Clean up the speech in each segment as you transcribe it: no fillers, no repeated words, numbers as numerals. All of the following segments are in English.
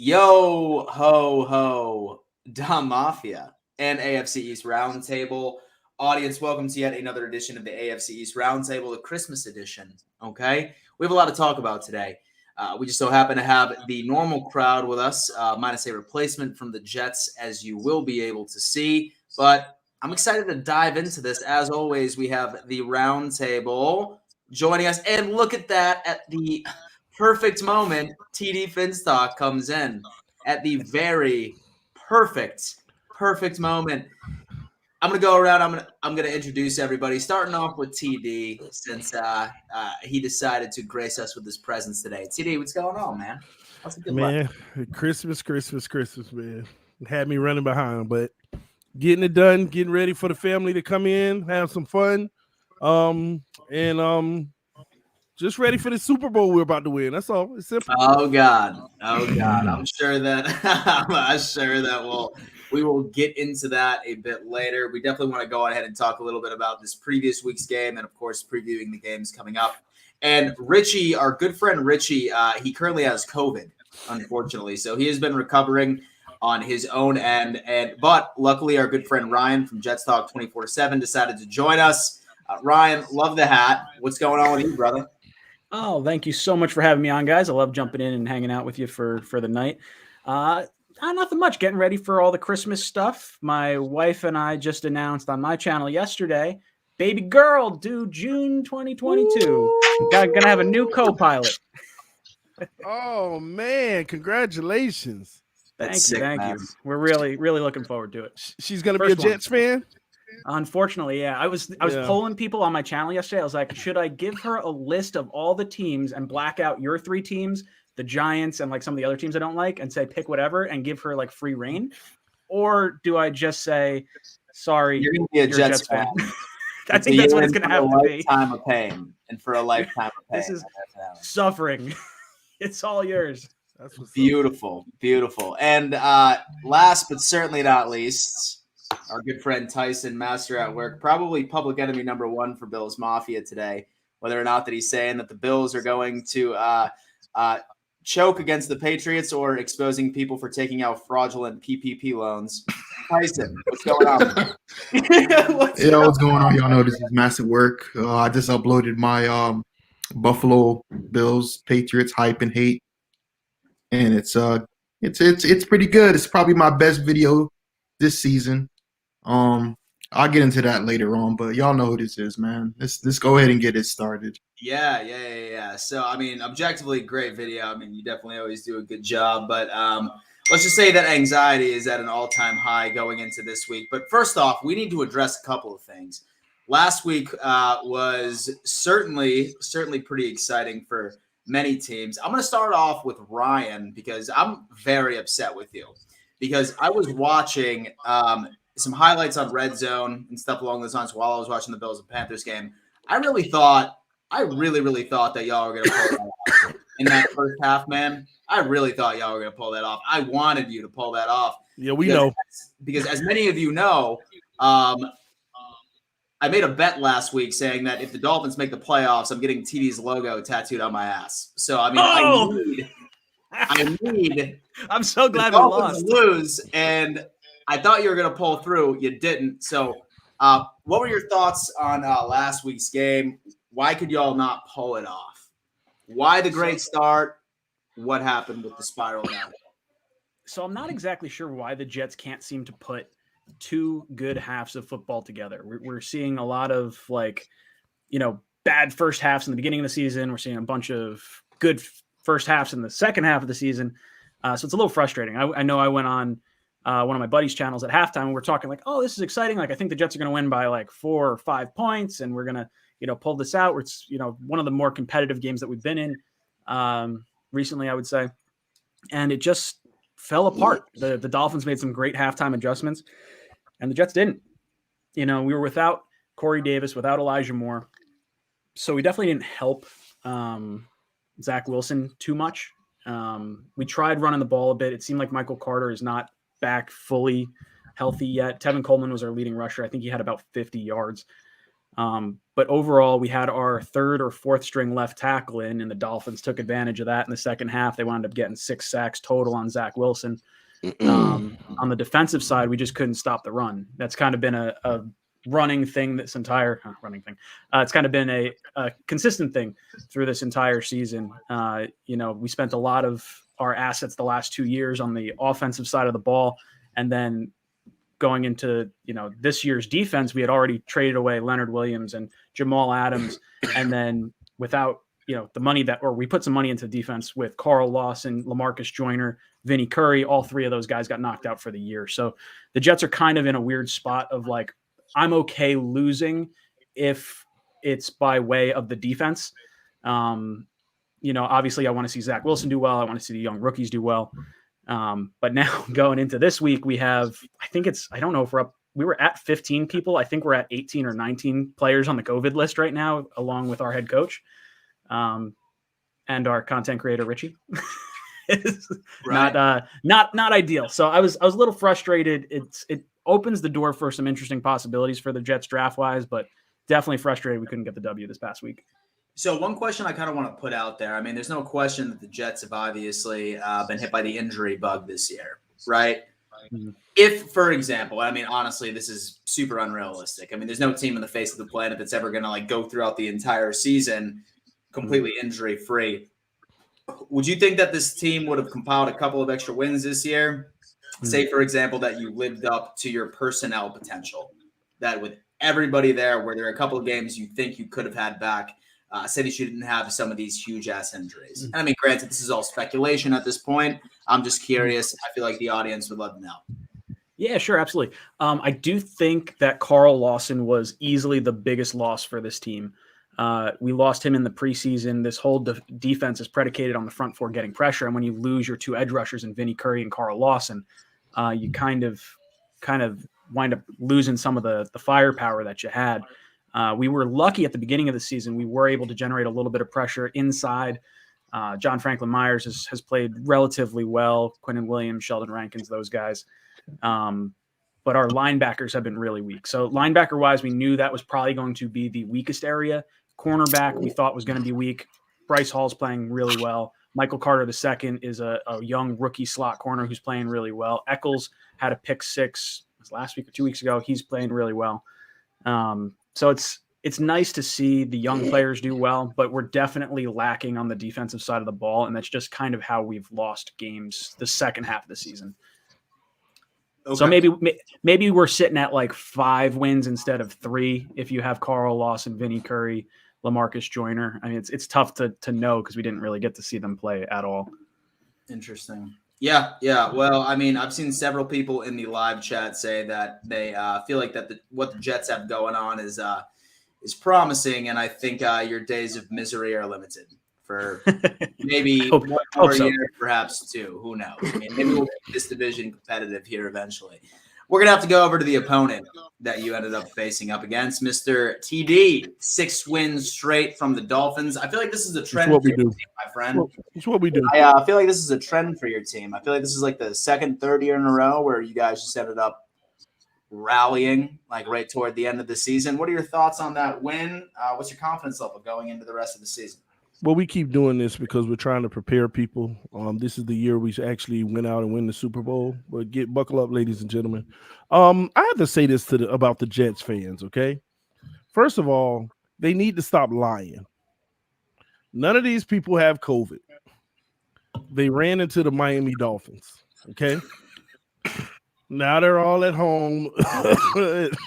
Yo ho ho, Dom Mafia and AFC East Roundtable audience. Welcome to yet another edition of the AFC East Roundtable, the Christmas edition. Okay, we have a lot to talk about today. We just so happen to have the normal crowd with us, minus a replacement from the Jets, as you will be able to see. But I'm excited to dive into this. As always, we have the Roundtable joining us, and look at that at the perfect moment. TD Finstock comes in at the very perfect moment. I'm gonna go around. I'm gonna introduce everybody, starting off with TD, since he decided to grace us with his presence today. TD, what's going on, man? What's a good man? Christmas, man. Had me running behind, but getting it done, getting ready for the family to come in, have some fun, and just ready for the Super Bowl we're about to win. That's all. It's simple. Oh God. I'm sure that we will get into that a bit later. We definitely want to go ahead and talk a little bit about this previous week's game, and of course previewing the games coming up. And Richie, our good friend Richie, he currently has COVID, unfortunately, so he has been recovering on his own end. But luckily, our good friend Ryan from Jets Talk 24/7 decided to join us. Ryan, love the hat. What's going on with you, brother? Oh, thank you so much for having me on, guys. I love jumping in and hanging out with you for the night. Nothing much. Getting ready for all the Christmas stuff. My wife and I just announced on my channel yesterday, baby girl due June 2022. Gonna have a new co-pilot. Oh man, congratulations! Thank you. We're really looking forward to it. She's gonna be a Jets fan. Unfortunately, yeah. I was polling people on my channel yesterday. I was like, should I give her a list of all the teams and black out your three teams, the Giants and like some of the other teams I don't like, and say pick whatever and give her like free reign? Or do I just say, sorry, you're gonna be a Jets fan? I think that's what it's gonna have to be. Lifetime of pain, and for a lifetime of pain. This is suffering. It's all yours. That's beautiful. And last but certainly not least, our good friend Tyson, master at work, probably public enemy number one for Bills Mafia today, whether or not that he's saying that the Bills are going to choke against the Patriots or exposing people for taking out fraudulent PPP loans. Tyson, what's going on? What's going on? Y'all know this is massive work. I just uploaded my Buffalo Bills Patriots hype and hate, and it's pretty good. It's probably my best video this season. I'll get into that later on, but y'all know who this is, man. Let's go ahead and get it started. Yeah. So, I mean, objectively, great video. I mean, you definitely always do a good job, but let's just say that anxiety is at an all-time high going into this week. But first off, we need to address a couple of things. Last week was certainly pretty exciting for many teams. I'm going to start off with Ryan because I'm very upset with you because I was watching some highlights on Red Zone and stuff along those lines while I was watching the Bills and Panthers game. I really thought that y'all were going to pull that off in that first half, man. I really thought y'all were going to pull that off. I wanted you to pull that off. Yeah, we know. Because as many of you know, I made a bet last week saying that if the Dolphins make the playoffs, I'm getting TD's logo tattooed on my ass. So, I mean, I need I'm so glad we lost. Lose, and I thought you were going to pull through. You didn't. So what were your thoughts on last week's game? Why could y'all not pull it off? Why the great start? What happened with the spiral down? So I'm not exactly sure why the Jets can't seem to put two good halves of football together. We're seeing a lot of bad first halves in the beginning of the season. We're seeing a bunch of good first halves in the second half of the season. So it's a little frustrating. I know I went on one of my buddies' channels at halftime, and we're talking like, oh, this is exciting. Like, I think the Jets are going to win by like 4 or 5 points, and we're going to, pull this out. It's, one of the more competitive games that we've been in recently, I would say. And it just fell apart. The Dolphins made some great halftime adjustments, and the Jets didn't. We were without Corey Davis, without Elijah Moore. So we definitely didn't help Zach Wilson too much. We tried running the ball a bit. It seemed like Michael Carter is not back fully healthy yet. Tevin Coleman was our leading rusher. I think he had about 50 yards. But overall, we had our third or fourth string left tackle in, and the Dolphins took advantage of that in the second half. They wound up getting 6 sacks total on Zach Wilson. On the defensive side, we just couldn't stop the run. That's kind of been a running thing it's kind of been a consistent thing through this entire season. We spent a lot of our assets the last 2 years on the offensive side of the ball, and then going into this year's defense, we had already traded away Leonard Williams and Jamal Adams, and then without the money we put some money into defense with Carl Lawson, LaMarcus Joyner, Vinny Curry. All 3 of those guys got knocked out for the year. So the Jets are kind of in a weird spot of like, I'm okay losing if it's by way of the defense. Obviously I want to see Zach Wilson do well. I want to see the young rookies do well. But now going into this week, we have, I don't know if we were at 15 people. I think we're at 18 or 19 players on the COVID list right now, along with our head coach, and our content creator, Richie. Right. Not ideal. So I was a little frustrated. It opens the door for some interesting possibilities for the Jets draft wise, but definitely frustrated we couldn't get the W this past week. So one question I kind of want to put out there. I mean, there's no question that the Jets have obviously been hit by the injury bug this year, right? Mm-hmm. If, for example, I mean, honestly, this is super unrealistic. I mean, there's no team on the face of the planet that's ever going to like go throughout the entire season completely injury free. Would you think that this team would have compiled a couple of extra wins this year? Say, for example, that you lived up to your personnel potential, that with everybody there, were there a couple of games you think you could have had back? Say that you didn't have some of these huge ass injuries. And I mean, granted, this is all speculation at this point. I'm just curious. I feel like the audience would love to know. Yeah, sure. Absolutely. I do think that Carl Lawson was easily the biggest loss for this team. We lost him in the preseason. This whole defense is predicated on the front four getting pressure. And when you lose your 2 edge rushers in Vinny Curry and Carl Lawson, you kind of wind up losing some of the firepower that you had. We were lucky at the beginning of the season. We were able to generate a little bit of pressure inside. John Franklin Myers has played relatively well. Quinnen Williams, Sheldon Rankins, those guys. But our linebackers have been really weak. So linebacker-wise, we knew that was probably going to be the weakest area. Cornerback, we thought was going to be weak. Bryce Hall's playing really well. Michael Carter II is a young rookie slot corner who's playing really well. Eccles had a pick 6 last week or 2 weeks ago. He's playing really well. So it's nice to see the young players do well, but we're definitely lacking on the defensive side of the ball, and that's just kind of how we've lost games the second half of the season. Okay. So maybe we're sitting at like 5 wins instead of 3 if you have Carl Lawson, Vinny Curry, LaMarcus Joyner. I mean, it's tough to know because we didn't really get to see them play at all. Interesting. Yeah. Well, I mean, I've seen several people in the live chat say that they feel like that what the Jets have going on is promising, and I think your days of misery are limited for maybe one more year, perhaps 2. Who knows? I mean, maybe we'll make this division competitive here eventually. We're going to have to go over to the opponent that you ended up facing up against, Mr. TD. 6 wins straight from the Dolphins. I feel like this is a trend for your team, my friend. It's what we do. I feel like this is a trend for your team. I feel like this is like the third year in a row where you guys just ended up rallying like right toward the end of the season. What are your thoughts on that win? What's your confidence level going into the rest of the season? Well, we keep doing this because we're trying to prepare people. This is the year we actually went out and win the Super Bowl. But buckle up, ladies and gentlemen. I have to say this about the Jets fans, okay? First of all, they need to stop lying. None of these people have COVID. They ran into the Miami Dolphins, okay? Now they're all at home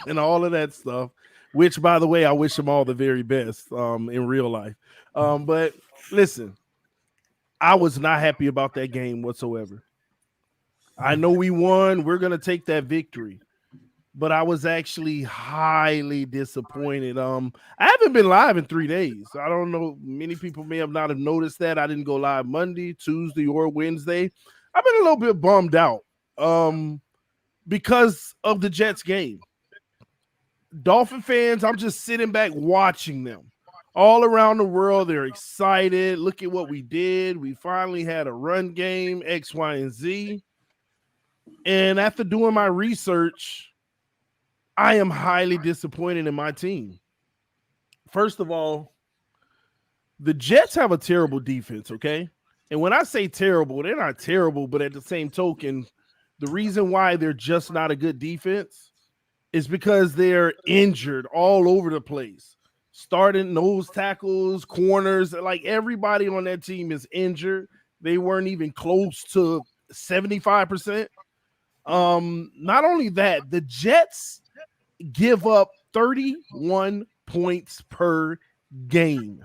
and all of that stuff, which, by the way, I wish them all the very best in real life. But listen, I was not happy about that game whatsoever. I know we won. We're going to take that victory. But I was actually highly disappointed. I haven't been live in 3 days. I don't know. Many people may not have noticed that. I didn't go live Monday, Tuesday, or Wednesday. I've been a little bit bummed out because of the Jets game. Dolphin fans, I'm just sitting back watching them. All around the world, they're excited. Look at what we did. We finally had a run game, X, Y, and Z. And after doing my research, I am highly disappointed in my team. first of all, the Jets have a terrible defense, okay? And when I say terrible, they're not terrible, but at the same token, the reason why they're just not a good defense is because they're injured all over the place. Starting nose tackles, corners, like everybody on that team is injured. They weren't even close to 75%. Not only that, the Jets give up 31 points per game.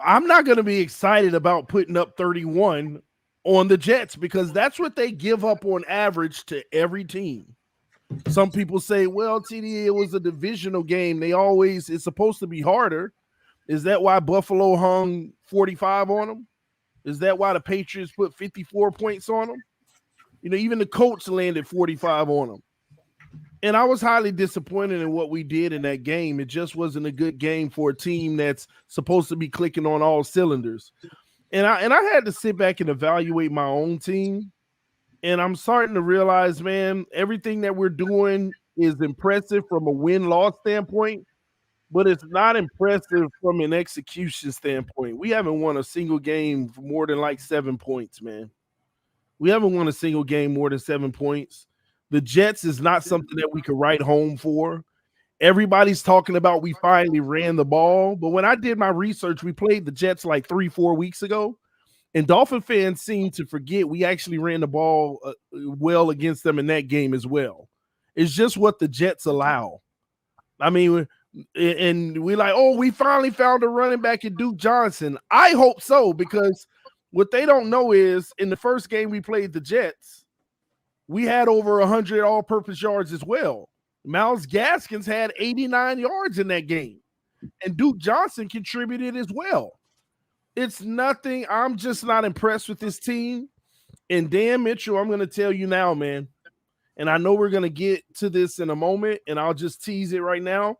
I'm not going to be excited about putting up 31 on the Jets because that's what they give up on average to every team. Some people say, well, TD, it was a divisional game. It's supposed to be harder. Is that why Buffalo hung 45 on them? Is that why the Patriots put 54 points on them? Even the Colts landed 45 on them. And I was highly disappointed in what we did in that game. It just wasn't a good game for a team that's supposed to be clicking on all cylinders. And I had to sit back and evaluate my own team. And I'm starting to realize, man, everything that we're doing is impressive from a win-loss standpoint, but it's not impressive from an execution standpoint. We haven't won a single game for more than like 7 points, man. We haven't won a single game more than 7 points. The Jets is not something that we could write home for. Everybody's talking about we finally ran the ball, but when I did my research, we played the Jets like 3-4 weeks ago. And Dolphin fans seem to forget we actually ran the ball well against them in that game as well. It's just what the Jets allow. I mean, and we're like, oh, we finally found a running back in Duke Johnson. I hope so, because what they don't know is in the first game we played the Jets, we had over 100 all-purpose yards as well. Myles Gaskins had 89 yards in that game, and Duke Johnson contributed as well. It's nothing. I'm just not impressed with this team. And Dan Mitchell, I'm going to tell you now, man, and I know we're going to get to this in a moment, and I'll just tease it right now.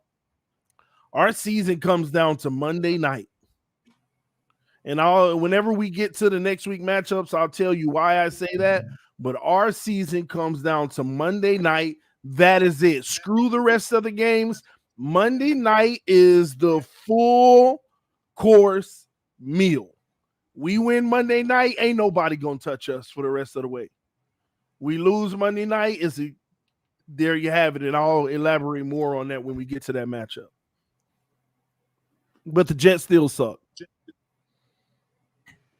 Our season comes down to Monday night. And whenever we get to the next week matchups, I'll tell you why I say that. But our season comes down to Monday night. That is it. Screw the rest of the games. Monday night is the full course meal. We win Monday night, ain't nobody gonna touch us for the rest of the way. We lose Monday night, there you have it, and I'll elaborate more on that when we get to that matchup. But the Jets still suck.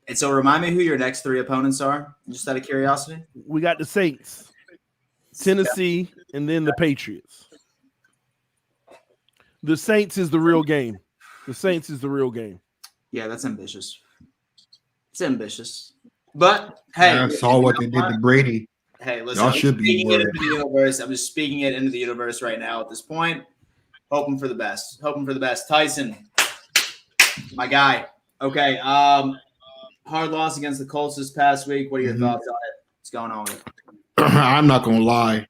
And so remind me who your next 3 opponents are, just out of curiosity. We got the Saints, Tennessee, and then the Patriots. The Saints is the real game. The Saints is the real game. Yeah, that's ambitious. It's ambitious. But, hey. I saw what they did to Brady. Hey, listen, y'all should be worried. I'm just speaking it into the universe right now at this point. Hoping for the best. Tyson, my guy. Okay. Hard loss against the Colts this past week. What are your thoughts on it? What's going on with it? I'm not going to lie.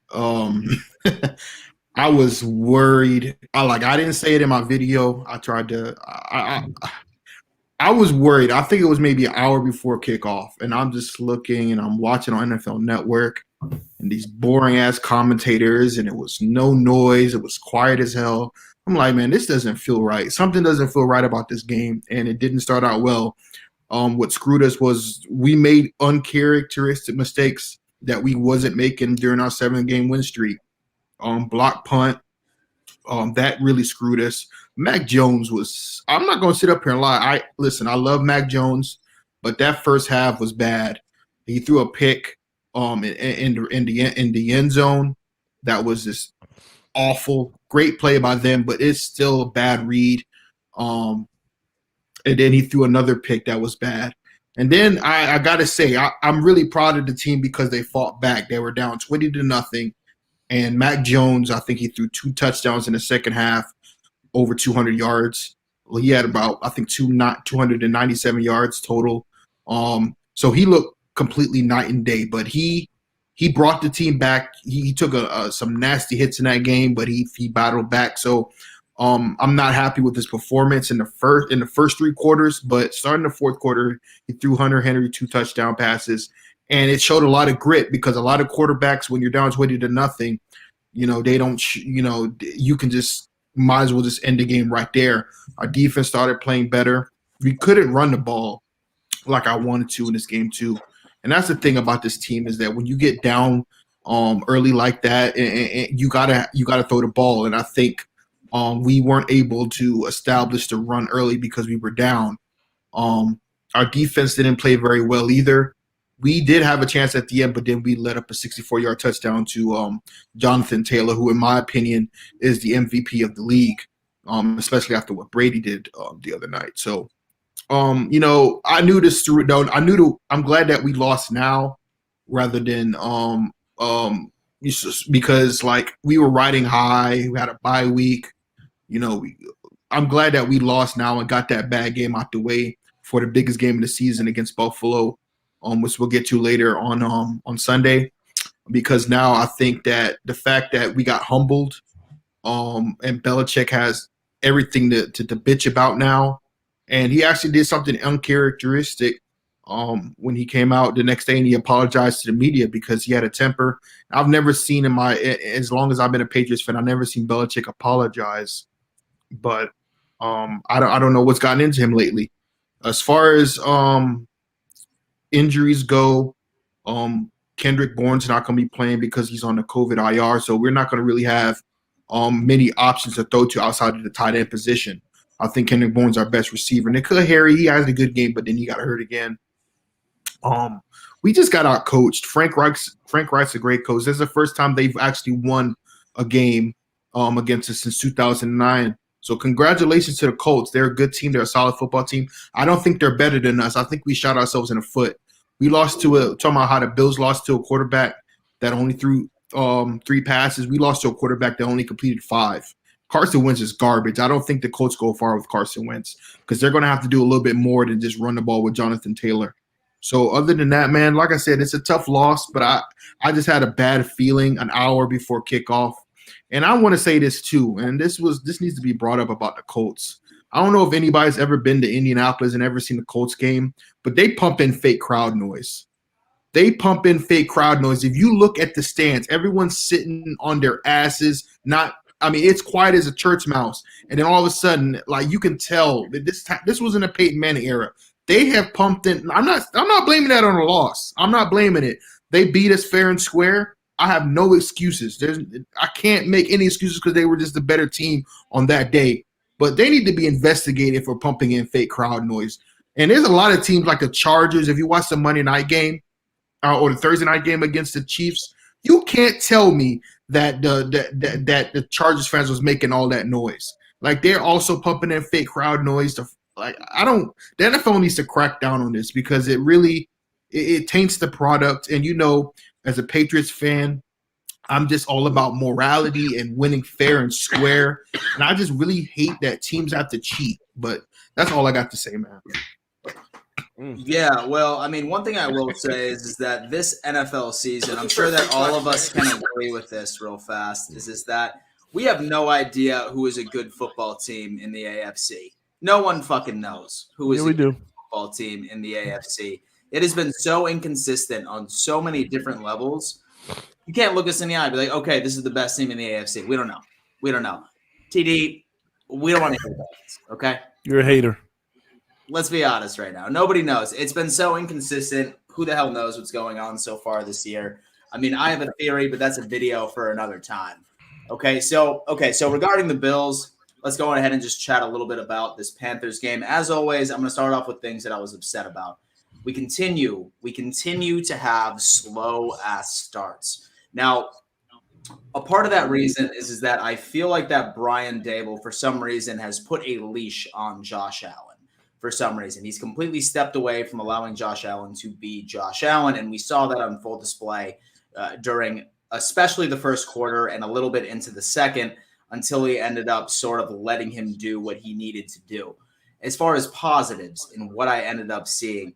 I was worried. I didn't say it in my video. I tried to I was worried. I think it was maybe an hour before kickoff, and I'm just looking and I'm watching on NFL Network and these boring ass commentators, and it was no noise. It was quiet as hell. I'm like, man, this doesn't feel right. Something doesn't feel right about this game, and it didn't start out well. What screwed us was we made uncharacteristic mistakes that we wasn't making during our 7-game win streak. Block punt, that really screwed us. Mac Jones was – I'm not going to sit up here and lie. I love Mac Jones, but that first half was bad. He threw a pick in the end zone. That was just awful. Great play by them, but it's still a bad read. And then he threw another pick that was bad. And then I got to say, I'm really proud of the team because they fought back. They were down 20-0. And Mac Jones, I think he threw 2 touchdowns in the second half, over 200 yards. Well, he had about, I think, 297 yards total. So he looked completely night and day. But he brought the team back. He took some nasty hits in that game, but he battled back. So I'm not happy with his performance in the first 3 quarters. But starting the fourth quarter, he threw Hunter Henry 2 touchdown passes. And it showed a lot of grit because a lot of quarterbacks, when you're down 20-0, they don't, you can just might as well just end the game right there. Our defense started playing better. We couldn't run the ball like I wanted to in this game too. And that's the thing about this team is that when you get down early like that, and you gotta throw the ball. And I think we weren't able to establish the run early because we were down. Our defense didn't play very well either. We did have a chance at the end, but then we let up a 64-yard touchdown to Jonathan Taylor, who, in my opinion, is the MVP of the league, especially after what Brady did the other night. So, I knew this through. No, I'm glad that we lost now rather than because like we were riding high. We had a bye week. I'm glad that we lost now and got that bad game out the way for the biggest game of the season against Buffalo, which we'll get to later on Sunday. Because now I think that the fact that we got humbled, and Belichick has everything to bitch about now, and he actually did something uncharacteristic when he came out the next day and he apologized to the media because he had a temper. I've never seen as long as I've been a Patriots fan, I've never seen Belichick apologize. But I don't know what's gotten into him lately. As far as injuries go, Kendrick Bourne's not going to be playing because he's on the COVID IR, so we're not going to really have many options to throw to outside of the tight end position. I think Kendrick Bourne's our best receiver. Nikhil Harry, he has a good game, but then he got hurt again. We just got out coached. Frank Reich's a great coach. This is the first time they've actually won a game against us since 2009. So congratulations to the Colts. They're a good team. They're a solid football team. I don't think they're better than us. I think we shot ourselves in the foot. We lost talking about how the Bills lost to a quarterback that only threw 3 passes. We lost to a quarterback that only completed 5. Carson Wentz is garbage. I don't think the Colts go far with Carson Wentz because they're going to have to do a little bit more than just run the ball with Jonathan Taylor. So other than that, man, like I said, it's a tough loss, but I just had a bad feeling an hour before kickoff. And I want to say this too, and this needs to be brought up about the Colts. I don't know if anybody's ever been to Indianapolis and ever seen the Colts game, but they pump in fake crowd noise. If you look at the stands, everyone's sitting on their asses. It's quiet as a church mouse. And then all of a sudden, like you can tell that this was in the Peyton Manning era. They have pumped in. I'm not blaming that on a loss. I'm not blaming it. They beat us fair and square. I have no excuses. I can't make any excuses because they were just the better team on that day. But they need to be investigated for pumping in fake crowd noise. And there's a lot of teams like the Chargers. If you watch the Monday night game or the Thursday night game against the Chiefs, you can't tell me that the Chargers fans was making all that noise. Like they're also pumping in fake crowd noise. The NFL needs to crack down on this because it really it taints the product. And as a Patriots fan, I'm just all about morality and winning fair and square. And I just really hate that teams have to cheat. But that's all I got to say, man. Yeah, well, one thing I will say is that this NFL season, I'm sure that all of us can agree with this real fast, is that we have no idea who is a good football team in the AFC. No one fucking knows who is a good football team in the AFC. It has been so inconsistent on so many different levels. You can't look us in the eye and be like, okay, this is the best team in the AFC. We don't know. TD, we don't want to hear about this, okay? You're a hater. Let's be honest right now. Nobody knows. It's been so inconsistent. Who the hell knows what's going on so far this year? I have a theory, but that's a video for another time. Okay, so regarding the Bills, let's go ahead and just chat a little bit about this Panthers game. As always, I'm going to start off with things that I was upset about. We continue to have slow-ass starts. Now, a part of that reason is that I feel like that Brian Dable, for some reason, has put a leash on Josh Allen. For some reason, he's completely stepped away from allowing Josh Allen to be Josh Allen, and we saw that on full display during especially the first quarter and a little bit into the second until he ended up sort of letting him do what he needed to do. As far as positives and what I ended up seeing,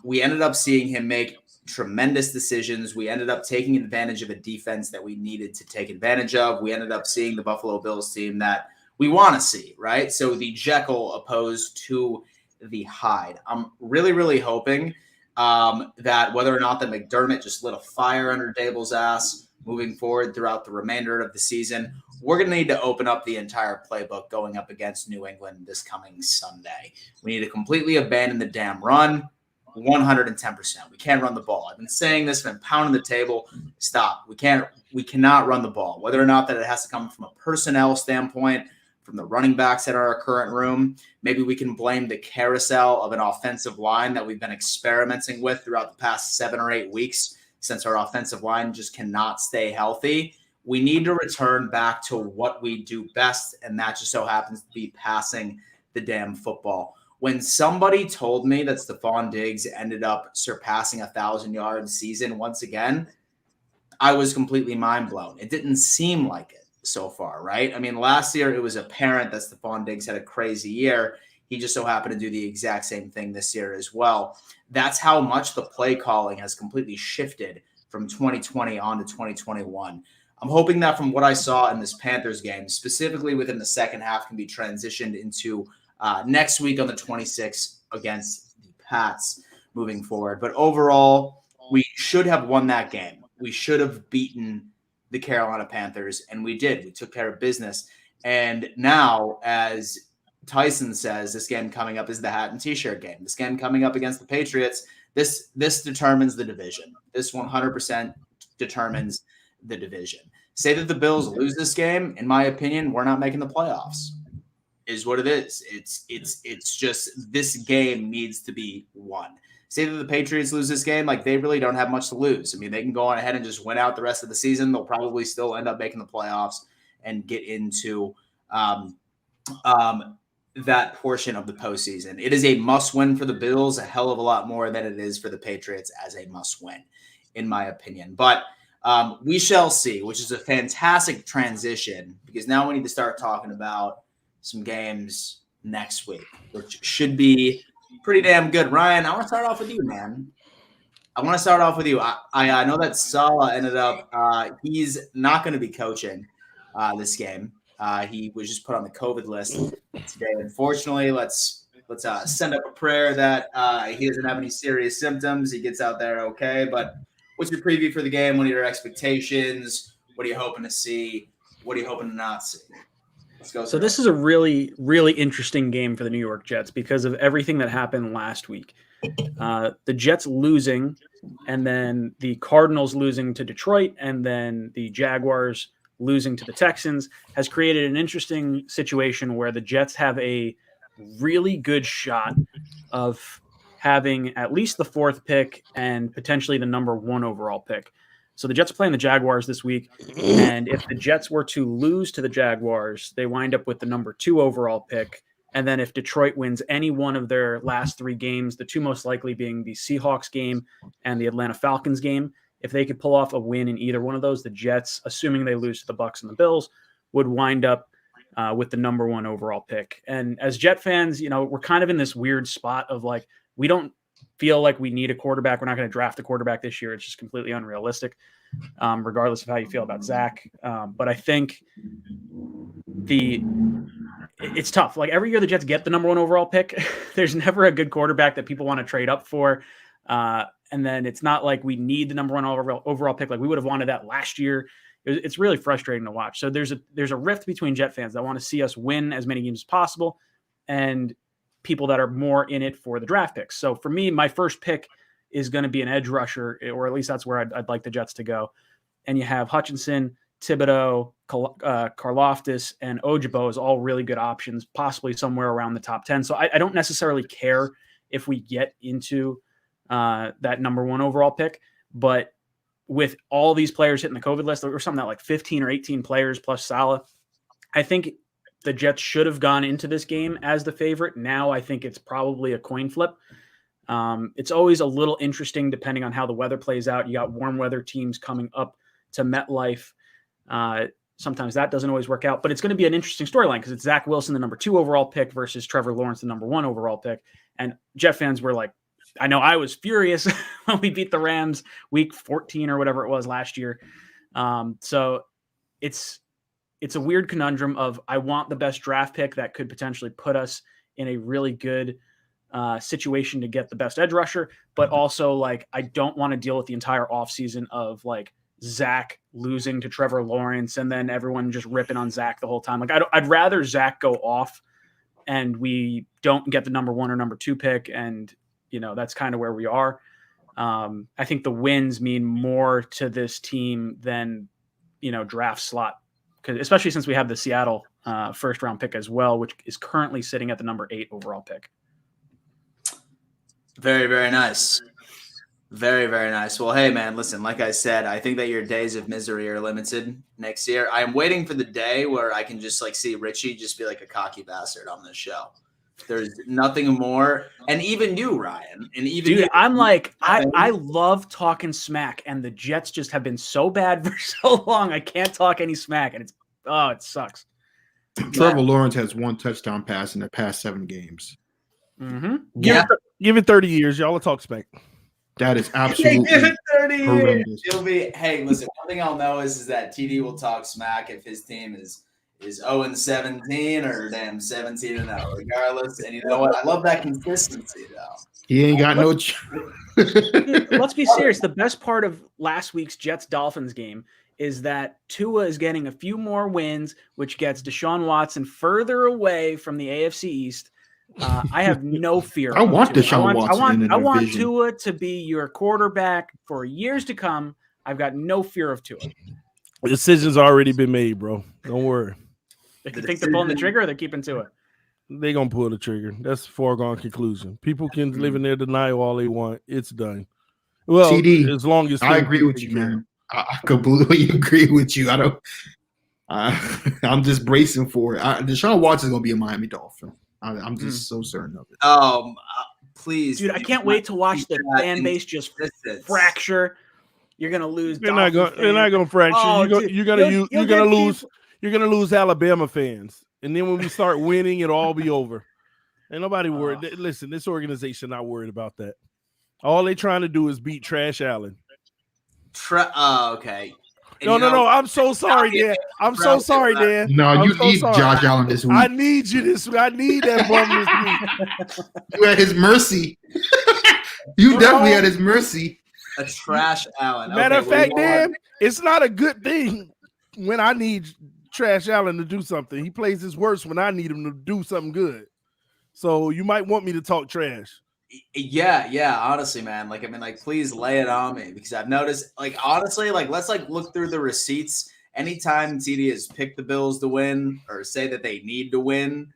we ended up seeing him make tremendous decisions. We ended up taking advantage of a defense that we needed to take advantage of. We ended up seeing the Buffalo Bills team that we want to see, right? So the Jekyll opposed to the Hyde. I'm really, really hoping that whether or not that McDermott just lit a fire under Dable's ass moving forward throughout the remainder of the season. We're going to need to open up the entire playbook going up against New England this coming Sunday. We need to completely abandon the damn run. 110%. We can't run the ball. I've been saying this, been pounding the table. Stop. We cannot run the ball. Whether or not that it has to come from a personnel standpoint, from the running backs that are our current room, maybe we can blame the carousel of an offensive line that we've been experimenting with throughout the past 7 or 8 weeks since our offensive line just cannot stay healthy. We need to return back to what we do best, and that just so happens to be passing the damn football. When somebody told me that Stephon Diggs ended up surpassing 1,000-yard season once again, I was completely mind blown. It didn't seem like it so far, right? I mean, last year it was apparent that Stephon Diggs had a crazy year. He just so happened to do the exact same thing this year as well. That's how much the play calling has completely shifted from 2020 on to 2021. I'm hoping that from what I saw in this Panthers game, specifically within the second half, can be transitioned into next week on the 26th against the Pats moving forward. But overall, we should have won that game. We should have beaten the Carolina Panthers, and we did. We took care of business. And now, as Tyson says, this game coming up is the hat and T-shirt game. This game coming up against the Patriots, this determines the division. This 100% determines the division. Say that the Bills lose this game, in my opinion, we're not making the playoffs. Is what it is. It's just this game needs to be won. Say that the Patriots lose this game, like they really don't have much to lose. I mean, they can go on ahead and just win out the rest of the season. They'll probably still end up making the playoffs and get into that portion of the postseason. It is a must-win for the Bills, a hell of a lot more than it is for the Patriots as a must-win, in my opinion. But we shall see, which is a fantastic transition because now we need to start talking about some games next week, which should be pretty damn good. Ryan, I want to start off with you, man. I know that Salah ended up he's not going to be coaching this game. He was just put on the COVID list today. Unfortunately, let's send up a prayer that he doesn't have any serious symptoms. He gets out there okay. But what's your preview for the game? What are your expectations? What are you hoping to see? What are you hoping to not see? Let's go. So this is a really, really interesting game for the New York Jets because of everything that happened last week. The Jets losing, and then the Cardinals losing to Detroit, and then the Jaguars losing to the Texans has created an interesting situation where the Jets have a really good shot of having at least the 4th pick and potentially the number 1 overall pick. So the Jets are playing the Jaguars this week, and if the Jets were to lose to the Jaguars, they wind up with the number 2 overall pick. And then if Detroit wins any one of their last 3 games, the 2 most likely being the Seahawks game and the Atlanta Falcons game, if they could pull off a win in either one of those, the Jets, assuming they lose to the Bucs and the Bills, would wind up with the number 1 overall pick. And as Jet fans, we're kind of in this weird spot of like, we don't feel like we need a quarterback. We're not going to draft a quarterback this year. It's just completely unrealistic, regardless of how you feel about Zach. But I think it's tough. Like every year the Jets get the number 1 overall pick. There's never a good quarterback that people want to trade up for. And then it's not like we need the number 1 overall pick. Like we would have wanted that last year. It's really frustrating to watch. So there's a rift between Jet fans that want to see us win as many games as possible and people that are more in it for the draft picks. So for me, my first pick is going to be an edge rusher, or at least that's where I'd like the Jets to go. And you have Hutchinson, Thibodeau, Karlaftis, and Ojabo as all really good options, possibly somewhere around the top 10. So I don't necessarily care if we get into that number 1 overall pick, but with all these players hitting the COVID list, there were something like 15 or 18 players plus Salah. I think the Jets should have gone into this game as the favorite. Now I think it's probably a coin flip. It's always a little interesting depending on how the weather plays out. You got warm weather teams coming up to MetLife. Sometimes that doesn't always work out, but it's going to be an interesting storyline because it's Zach Wilson, the number 2 overall pick, versus Trevor Lawrence, the number 1 overall pick. And Jet fans were like, I know I was furious when we beat the Rams week 14 or whatever it was last year. So it's a weird conundrum of I want the best draft pick that could potentially put us in a really good situation to get the best edge rusher, but also like I don't want to deal with the entire offseason of like Zach losing to Trevor Lawrence and then everyone just ripping on Zach the whole time. Like I'd rather Zach go off and we don't get the number 1 or number 2 pick. And, that's kind of where we are. I think the wins mean more to this team than, draft slot, especially since we have the Seattle first round pick as well, which is currently sitting at the number 8 overall pick. Very, very nice. Very, very nice. Well, hey, man, listen, like I said, I think that your days of misery are limited next year. I am waiting for the day where I can just see Richie just be like a cocky bastard on this show. There's nothing more. And even you, Ryan. And even Dude, you, I'm like, I love talking smack, and the Jets just have been so bad for so long. I can't talk any smack, and it sucks. Trevor Lawrence has 1 touchdown pass in the past 7 games. Mm-hmm. Give it 30 years. Y'all will talk smack. That is absolutely give it 30 horrendous. years. It'll be, hey, listen, one thing I'll know is that TD will talk smack if his team is 0-17 or 17-0, regardless. And you know what? I love that consistency, though. He ain't got no. Dude, let's be serious. The best part of last week's Jets-Dolphins game is that Tua is getting a few more wins, which gets Deshaun Watson further away from the AFC East. I have no fear. I want Tua. Deshaun Watson. I want Tua to be your quarterback for years to come. I've got no fear of Tua. The decision's already been made, bro. Don't worry. They think they're pulling the trigger or they're keeping Tua? They're going to pull the trigger. That's a foregone conclusion. People can live in their denial all they want. It's done. Well, TD, as long as I agree with you, man. I completely agree with you. I'm just bracing for it. Deshaun Watson's going to be a Miami Dolphin. I'm just so certain of it. Please, dude, I can't wait to watch the fan base just fracture. You're gonna lose. They're not gonna fracture. Oh, you're gonna lose Alabama fans, and then when we start winning, it'll all be over. Ain't nobody worried. Listen, this organization not worried about that. All they trying to do is beat Trash Allen. Okay. No. I'm so sorry, Dan. I'm so sorry, Dan. No, you need Josh Allen this week. I need you this week. I need that bum this week. You at his mercy. You definitely at his mercy. A Trash Allen. Matter of fact, Dan, it's not a good thing when I need Trash Allen to do something. He plays his worst when I need him to do something good. So you might want me to talk trash. Yeah, honestly, man. Please lay it on me, because I've noticed, honestly, let's look through the receipts. Anytime TD has picked the Bills to win or say that they need to win,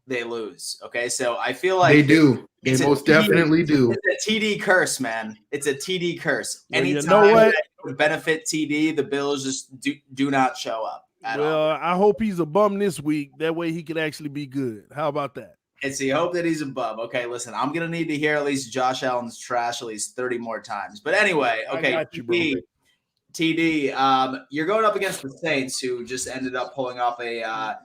they lose. Okay, so I feel like they do. They most definitely do. It's a TD curse, man. It's a TD curse. Well, Anytime that would benefit TD, the Bills just do not show up at all. I hope he's a bum this week. That way he can actually be good. How about that? And so you hope that he's a bum. Okay, listen, I'm going to need to hear at least Josh Allen's trash at least 30 more times. But anyway, okay, TD, you're going up against the Saints, who just ended up pulling off a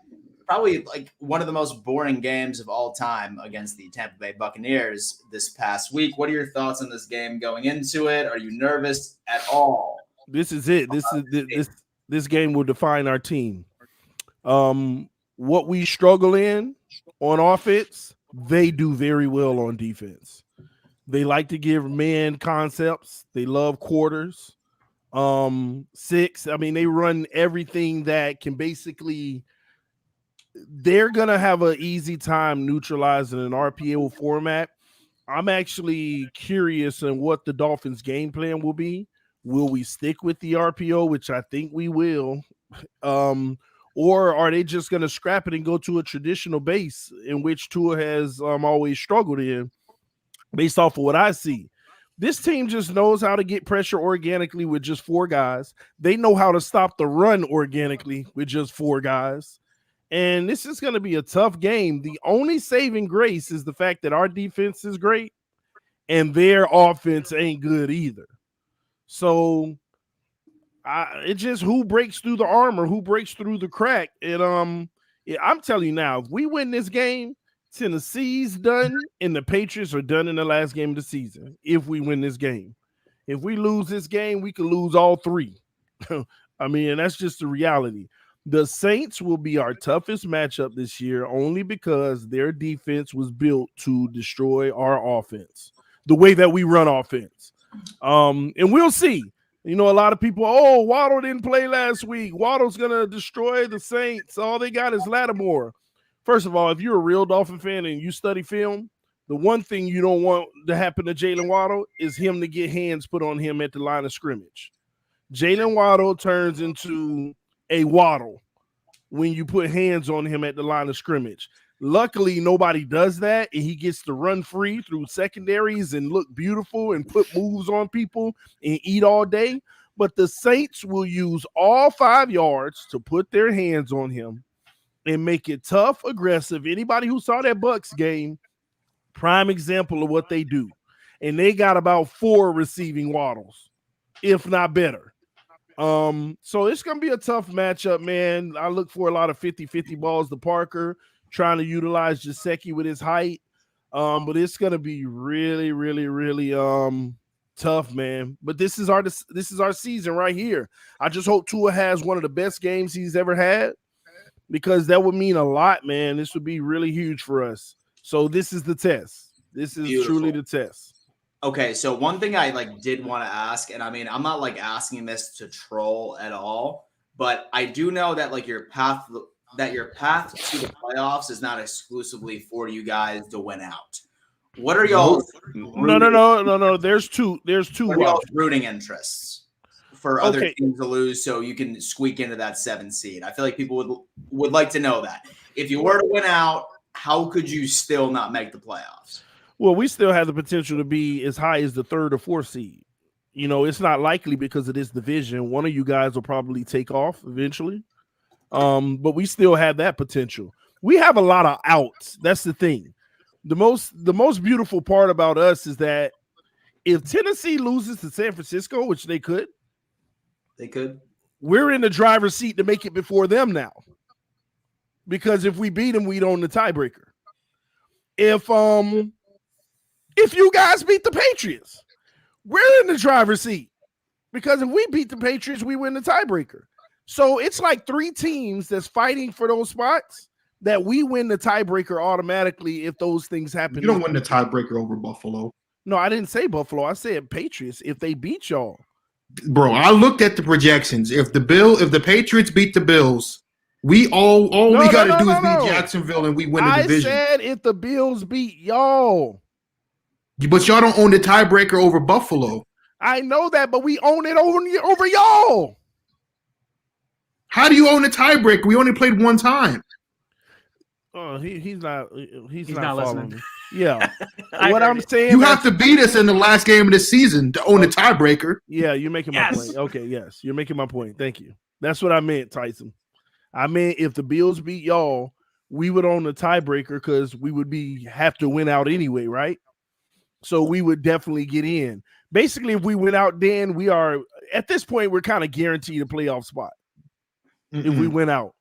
probably one of the most boring games of all time against the Tampa Bay Buccaneers this past week. What are your thoughts on this game going into it? Are you nervous at all? This is it. This game will define our team. What we struggle in on offense, they do very well on defense. They like to give man concepts. They love quarters. 6. I mean, they run everything that can basically. They're gonna have an easy time neutralizing an RPO format. I'm actually curious on what the Dolphins' game plan will be. Will we stick with the RPO, which I think we will? Or are they just going to scrap it and go to a traditional base, in which Tua has always struggled in, based off of what I see? This team just knows how to get pressure organically with just 4 guys. They know how to stop the run organically with just 4 guys. And this is going to be a tough game. The only saving grace is the fact that our defense is great and their offense ain't good either. So it's just who breaks through the armor, who breaks through the crack. And I'm telling you now, if we win this game, Tennessee's done and the Patriots are done in the last game of the season. If we win this game, if we lose this game, we could lose all 3. I mean, that's just the reality. The Saints will be our toughest matchup this year, only because their defense was built to destroy our offense, the way that we run offense. And we'll see. You know, a lot of people, oh, Waddle didn't play last week. Waddle's going to destroy the Saints. All they got is Lattimore. First of all, if you're a real Dolphin fan and you study film, the one thing you don't want to happen to Jalen Waddle is him to get hands put on him at the line of scrimmage. Jalen Waddle turns into a Waddle when you put hands on him at the line of scrimmage. Luckily, nobody does that, and he gets to run free through secondaries and look beautiful and put moves on people and eat all day. But the Saints will use all 5 yards to put their hands on him and make it tough, aggressive. Anybody who saw that Bucs game, prime example of what they do. And they got about 4 receiving Waddles, if not better. So it's going to be a tough matchup, man. I look for a lot of 50-50 balls to Parker, trying to utilize Gesicki with his height. But it's going to be really, really, really tough, man. But this is our season right here. I just hope Tua has one of the best games he's ever had, because that would mean a lot, man. This would be really huge for us. So this is the test. This is Beautiful. truly the test. Okay, so one thing I did want to ask, and I mean, I'm not asking this to troll at all, but I do know that your path to the playoffs is not exclusively for you guys to win out. What are y'all? No. There's two. What are y'all's rooting interests for other teams to lose so you can squeak into that 7th seed? I feel like people would like to know that. If you were to win out, how could you still not make the playoffs? Well, we still have the potential to be as high as the 3rd or 4th seed. You know, it's not likely because of this division. One of you guys will probably take off eventually. But we still have that potential. We have a lot of outs. That's the thing. The most beautiful part about us is that if Tennessee loses to San Francisco, which they could, we're in the driver's seat to make it before them now. Because if we beat them, we'd own the tiebreaker. If you guys beat the Patriots, we're in the driver's seat. Because if we beat the Patriots, we win the tiebreaker. So it's like 3 teams that's fighting for those spots that we win the tiebreaker automatically if those things happen. You don't win the tiebreaker over Buffalo. No, I didn't say Buffalo. I said Patriots if they beat y'all. Bro, I looked at the projections. If the Patriots beat the Bills, we all we got to do is beat Jacksonville and we win the division. I said if the Bills beat y'all. But y'all don't own the tiebreaker over Buffalo. I know that, but we own it over y'all. How do you own the tiebreaker? We only played one time. Oh, he's not not following listening. me. Yeah. What I'm saying, you have to beat us in the last game of the season to own the tiebreaker. Yeah, you're making my point. Okay, yes, you're making my point. Thank you. That's what I meant, Tyson. I meant if the Bills beat y'all, we would own the tiebreaker because we would have to win out anyway, right? So we would definitely get in. Basically, if we win out, then we are at this point we're kind of guaranteed a playoff spot. If we win out.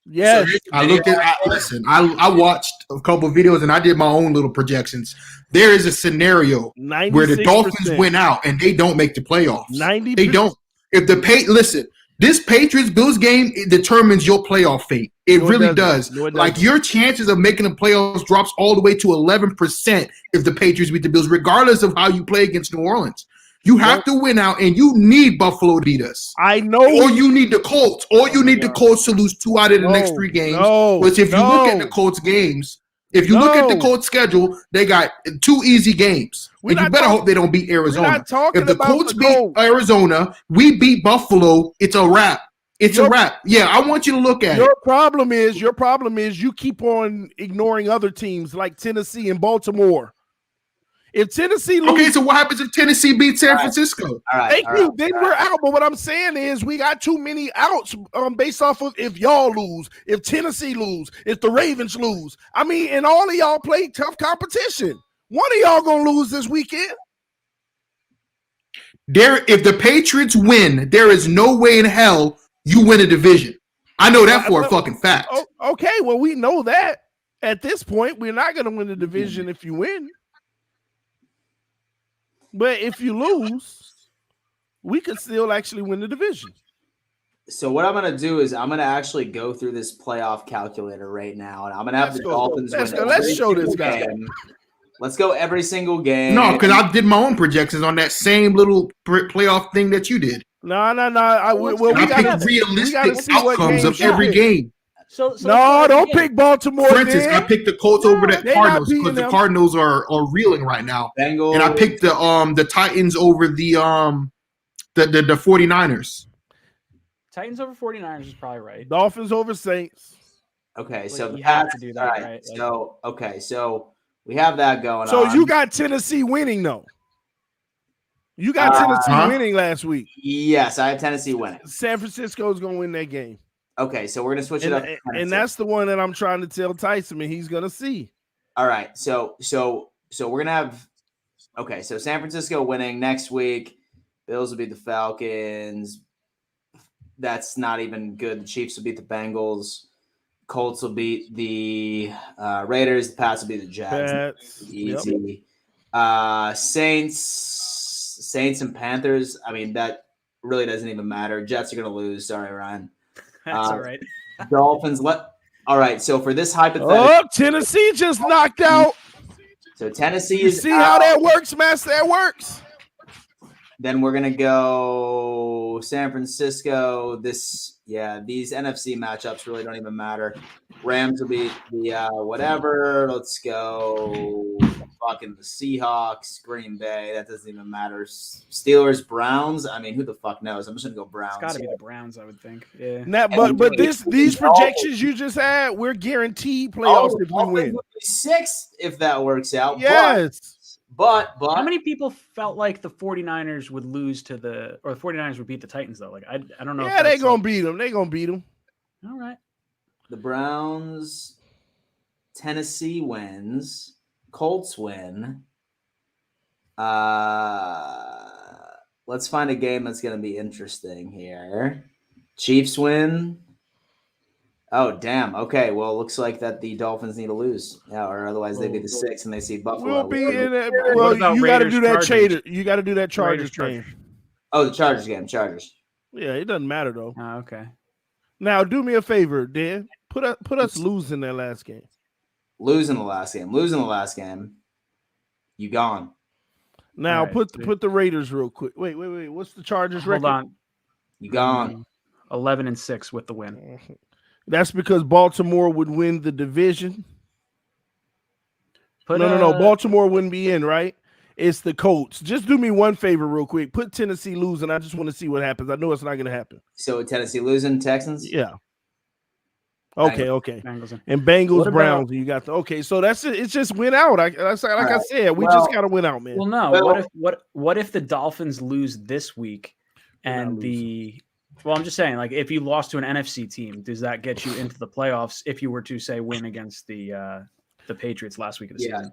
Yes. So I watched a couple of videos and I did my own little projections. There is a scenario where the Dolphins win out and they don't make the playoffs. 90%. They don't. If this Patriots-Bills game, it determines your playoff fate. It really does. Your chances of making the playoffs drops all the way to 11% if the Patriots beat the Bills, regardless of how you play against New Orleans. You have to win out, and you need Buffalo to beat us. I know. Or you need the Colts. Or you need the Colts to lose 2 out of the next 3 games. Which if you look at the Colts games, if you look at the Colts schedule, they got 2 easy games. And you better hope they don't beat Arizona. If the Colts beat Arizona, we beat Buffalo, it's a wrap. It's a wrap. Yeah, I want you to look at it. Your problem is you keep on ignoring other teams like Tennessee and Baltimore. If Tennessee loses, okay, so what happens if Tennessee beats San Francisco? All right, thank you. Then we're out. But what I'm saying is we got too many outs based off of if y'all lose, if Tennessee lose, if the Ravens lose. I mean, and all of y'all play tough competition. One of y'all gonna lose this weekend. If the Patriots win, there is no way in hell you win a division. I know that for a fucking fact. Okay, well, we know that at this point we're not gonna win the division if you win. But if you lose, we could still actually win the division. So what I'm going to do is I'm going to actually go through this playoff calculator right now, and I'm going to have the Dolphins win. Let's show this guy. Let's go every single game. No, because I did my own projections on that same little playoff thing that you did. No. We I gotta picked realistic see what outcomes games of every you pick. game. So No, don't pick Baltimore. For instance, I picked the Colts over the they not Cardinals beating because the them. Cardinals are reeling right now. Bengals. And I picked the Titans over the 49ers. Titans over 49ers is probably right. Dolphins over Saints. Okay, Like, so you have to do that, all right? right? Like, So we have that going So on. you got Tennessee winning though. You got Tennessee winning last week. Yes, I have Tennessee winning. San Francisco's gonna win that game. Okay, so we're gonna switch it up. And that's the one that I'm trying to tell Tyson, man, he's gonna see. All right, so we're gonna have. Okay, so San Francisco winning next week. Bills will beat the Falcons. That's not even good. The Chiefs will beat the Bengals. Colts will beat the Raiders. The Pats will beat the Jags. Easy. Yep. Saints and Panthers. I mean, that really doesn't even matter. Jets are going to lose. Sorry, Ryan. That's all right. Dolphins. All right, so for this hypothetical. Oh, Tennessee just knocked out. So Tennessee is see out. How that works, Master? That works. Then we're going to go San Francisco. These NFC matchups really don't even matter. Rams will be the whatever. Let's go fucking the Seahawks, Green Bay. That doesn't even matter. Steelers, Browns. I mean, who the fuck knows? I'm just going to go Browns. It's got to be the Browns, I would think. Yeah. But these projections you just had, we're guaranteed playoffs if we win. 6 if that works out. Yes. But how many people felt like the 49ers would lose to the 49ers would beat the Titans though? Like I don't know. Yeah, they're gonna beat them. They're gonna beat them. All right. The Browns, Tennessee wins, Colts win. Let's find a game that's gonna be interesting here. Chiefs win. Oh, damn. Okay, well, it looks like that the Dolphins need to lose. Yeah, or otherwise they'd be the 6 and they see Buffalo. We'll be in it. Well, you got to do that Chargers. You got to do that Chargers game. Oh, the Chargers game. Chargers. Yeah, it doesn't matter, though. Oh, okay. Now, do me a favor, Dan. Put us losing that last game. Losing the last game. You gone. Now, right, put the Raiders real quick. Wait. What's the Chargers record? Hold on. You gone. 11-6 with the win. That's because Baltimore would win the division. No. Baltimore wouldn't be in, right? It's the Colts. Just do me one favor real quick. Put Tennessee losing. I just want to see what happens. I know it's not going to happen. So Tennessee losing, Texans? Yeah. Okay. And Bengals, Browns. You got so that's it. It's just win out. I said, we just got to win out, man. Well, no. What if the Dolphins lose this week and Well, I'm just saying, like, if you lost to an NFC team, does that get you into the playoffs if you were to, say, win against the Patriots last week of the season?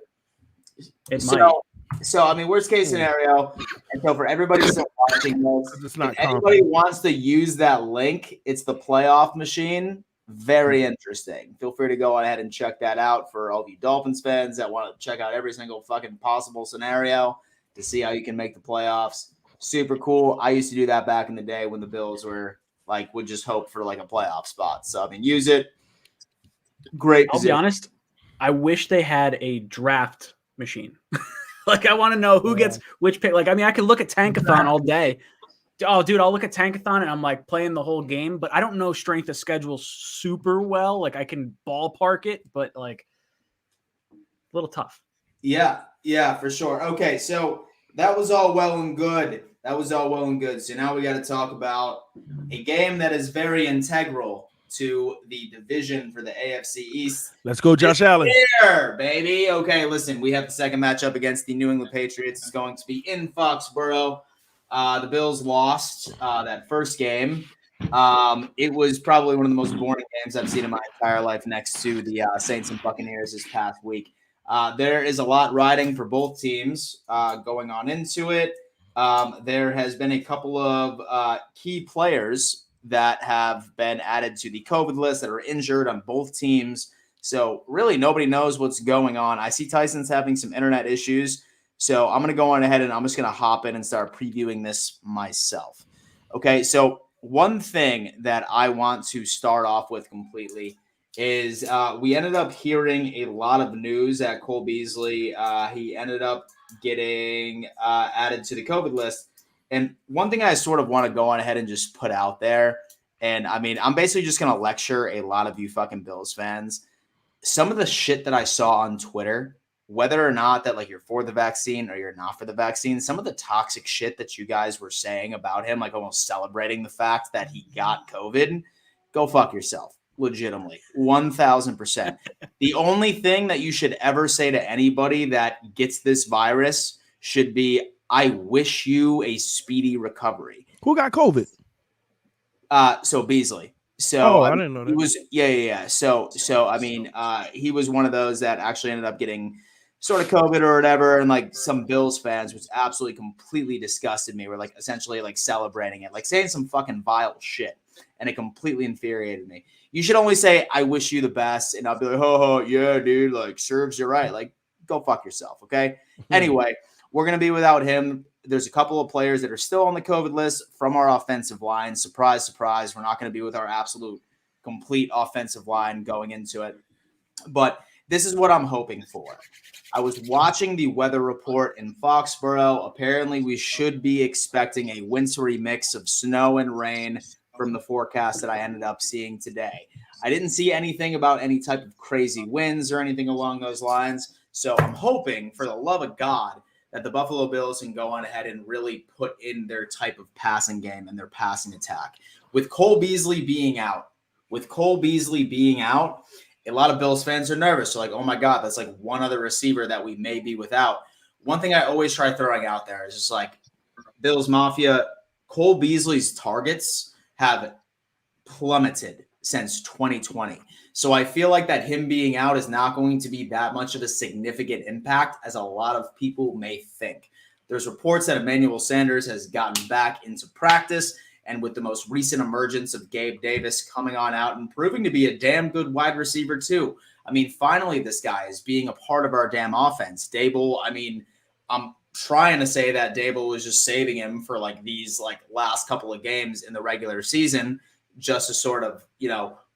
It might. So, I mean, worst case scenario, and so for everybody still watching this, if anybody wants to use that link, it's the playoff machine. Very interesting. Feel free to go ahead and check that out for all of you Dolphins fans that want to check out every single fucking possible scenario to see how you can make the playoffs. Super cool. I used to do that back in the day when the Bills would just hope for like a playoff spot. So I mean, use it. Great. I'll be honest. I wish they had a draft machine. Like I want to know who gets which pick. Like I mean, I can look at Tankathon all day. Oh, dude, I'll look at Tankathon and I'm like playing the whole game, but I don't know strength of schedule super well. Like I can ballpark it, but like a little tough. Yeah, for sure. Okay, so that was all well and good. So now we got to talk about a game that is very integral to the division for the AFC East. Let's go, Josh Allen. Here, baby. Okay, listen, we have the second matchup against the New England Patriots. It's going to be in Foxborough. The Bills lost that first game. It was probably one of the most boring games I've seen in my entire life next to the Saints and Buccaneers this past week. There is a lot riding for both teams going on into it. There has been a couple of key players that have been added to the COVID list that are injured on both teams. So really nobody knows what's going on. I see Tyson's having some internet issues. So I'm going to go on ahead and I'm just going to hop in and start previewing this myself. Okay, so one thing that I want to start off with completely is we ended up hearing a lot of news that Cole Beasley, he ended up getting added to the COVID list. And one thing I sort of want to go on ahead and just put out there, and I mean, I'm basically just going to lecture a lot of you fucking Bills fans. Some of the shit that I saw on Twitter, whether or not that like you're for the vaccine or you're not for the vaccine, some of the toxic shit that you guys were saying about him, like almost celebrating the fact that he got COVID, go fuck yourself. Legitimately, 1000%. The only thing that you should ever say to anybody that gets this virus should be, I wish you a speedy recovery. Who got COVID? So Beasley. So I didn't know that. He was, yeah. So I mean, he was one of those that actually ended up getting sort of COVID or whatever, and like some Bills fans, which absolutely completely disgusted me, were like essentially like celebrating it, like saying some fucking vile shit, and it completely infuriated me. You should only say, I wish you the best, and I'll be like, oh, yeah, dude, like, serves you right. Like, go fuck yourself, okay? Anyway, we're going to be without him. There's a couple of players that are still on the COVID list from our offensive line. Surprise, surprise. We're not going to be with our absolute complete offensive line going into it. But this is what I'm hoping for. I was watching the weather report in Foxborough. Apparently, we should be expecting a wintry mix of snow and rain from the forecast that I ended up seeing today. I didn't see anything about any type of crazy winds or anything along those lines. So I'm hoping, for the love of God, that the Buffalo Bills can go on ahead and really put in their type of passing game and their passing attack. With Cole Beasley being out, a lot of Bills fans are nervous. They're like, oh my God, that's like one other receiver that we may be without. One thing I always try throwing out there is just like, Bills Mafia, Cole Beasley's targets have plummeted since 2020. So I feel like that him being out is not going to be that much of a significant impact as a lot of people may think. There's reports that Emmanuel Sanders has gotten back into practice, and with the most recent emergence of Gabe Davis coming on out and proving to be a damn good wide receiver too. I mean, finally, this guy is being a part of our damn offense. Dable, I mean, I'm trying to say that Dable was just saving him for like these like last couple of games in the regular season, just to sort of,